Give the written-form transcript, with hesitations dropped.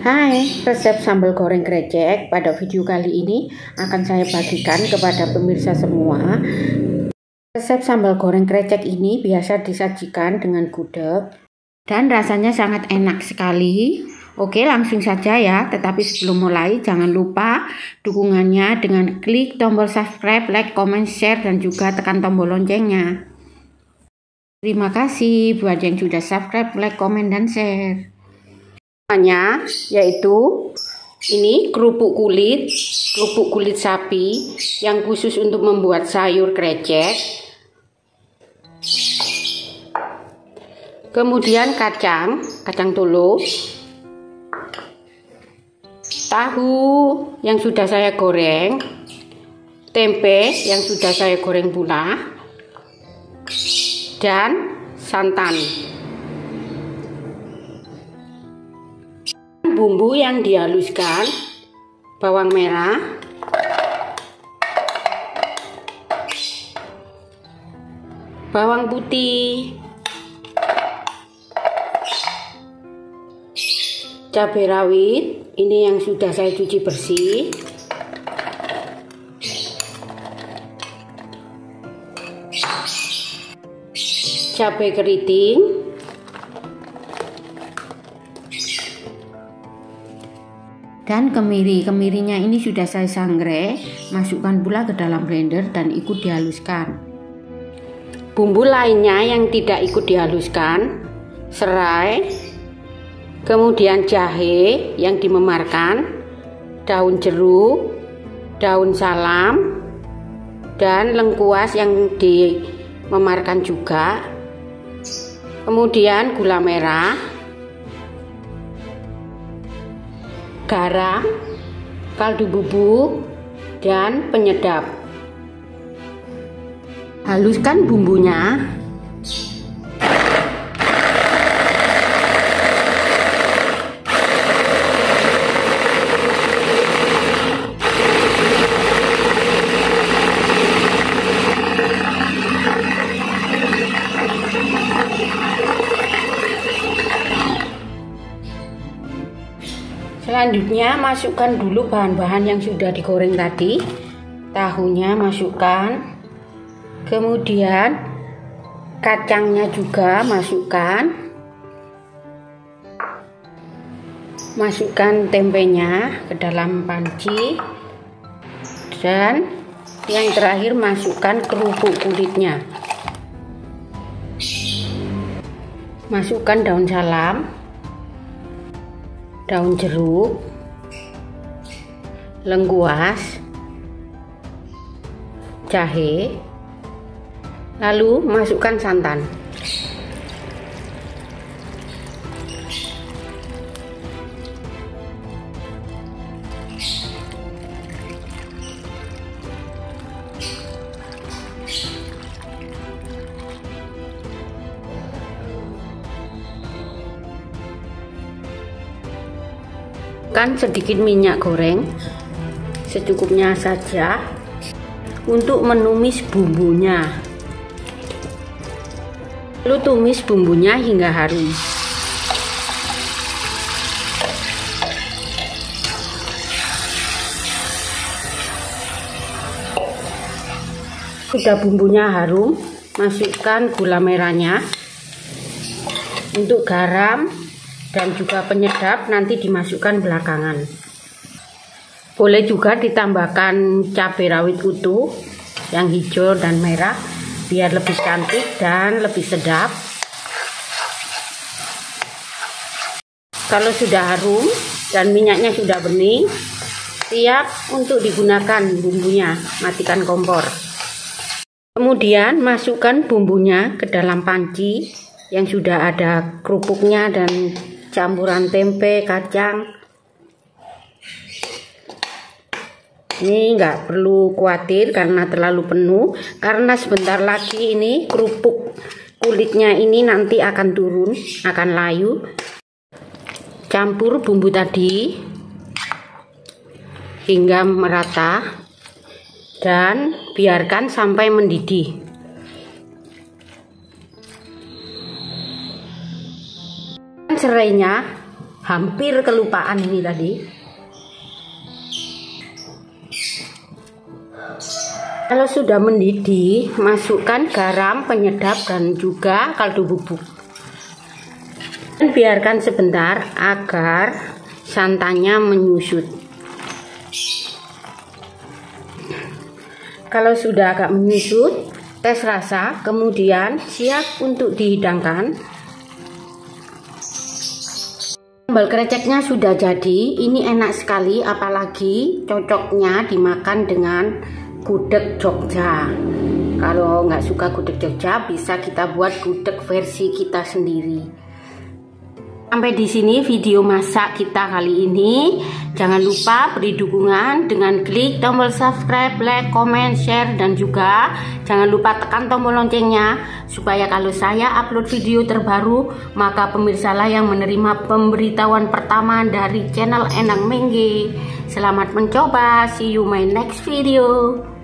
Hai, resep sambal goreng krecek pada video kali ini akan saya bagikan kepada pemirsa semua. Resep sambal goreng krecek ini biasa disajikan dengan gudeg dan rasanya sangat enak sekali. Oke, langsung saja ya. Tetapi sebelum mulai jangan lupa dukungannya dengan klik tombol subscribe, like, comment, share, dan juga tekan tombol loncengnya. Terima kasih buat yang sudah subscribe, like, comment, dan share. Yaitu ini kerupuk kulit sapi yang khusus untuk membuat sayur krecek. Kemudian kacang tolo, tahu yang sudah saya goreng, tempe yang sudah saya goreng pula, dan santan. Bumbu yang dihaluskan, bawang merah, bawang putih, cabai rawit, ini yang sudah saya cuci bersih, cabai keriting, dan kemirinya ini sudah saya sangrai, masukkan pula ke dalam blender dan ikut dihaluskan. Bumbu lainnya yang tidak ikut dihaluskan, serai, kemudian jahe yang dimemarkan, daun jeruk, daun salam, dan lengkuas yang dimemarkan juga, kemudian gula merah, garam, kaldu bubuk, dan penyedap. Haluskan bumbunya. Selanjutnya masukkan dulu bahan-bahan yang sudah digoreng tadi. Tahunya masukkan, kemudian kacangnya juga masukkan tempenya ke dalam panci, dan yang terakhir masukkan kerupuk kulitnya. Masukkan daun salam, daun jeruk, lengkuas, jahe, lalu masukkan santan. Sedikit minyak goreng secukupnya saja untuk menumis bumbunya. Lalu tumis bumbunya hingga harum. Sudah bumbunya harum, masukkan gula merahnya. Untuk garam dan juga penyedap nanti dimasukkan belakangan. Boleh juga ditambahkan cabai rawit utuh yang hijau dan merah biar lebih cantik dan lebih sedap. Kalau sudah harum dan minyaknya sudah bening, siap untuk digunakan bumbunya. Matikan kompor. Kemudian masukkan bumbunya ke dalam panci yang sudah ada kerupuknya dan campuran tempe, kacang. Ini nggak perlu khawatir karena terlalu penuh, karena sebentar lagi ini kerupuk kulitnya ini nanti akan turun, akan layu. Campur bumbu tadi hingga merata dan biarkan sampai mendidih. Serainya Hampir kelupaan ini tadi. Kalau sudah mendidih, masukkan garam, penyedap, dan juga kaldu bubuk. Dan biarkan sebentar agar santannya menyusut. Kalau sudah agak menyusut, tes rasa, kemudian siap untuk dihidangkan. Sambal kreceknya sudah jadi. Ini enak sekali, apalagi cocoknya dimakan dengan gudeg Jogja. Kalau nggak suka gudeg Jogja, bisa kita buat gudeg versi kita sendiri. Sampai di sini video masak kita kali ini. Jangan lupa beri dukungan dengan klik tombol subscribe, like, comment, share, dan juga jangan lupa tekan tombol loncengnya supaya kalau saya upload video terbaru, maka pemirsa lah yang menerima pemberitahuan pertama dari channel Endang Mengge. Selamat mencoba, see you my next video.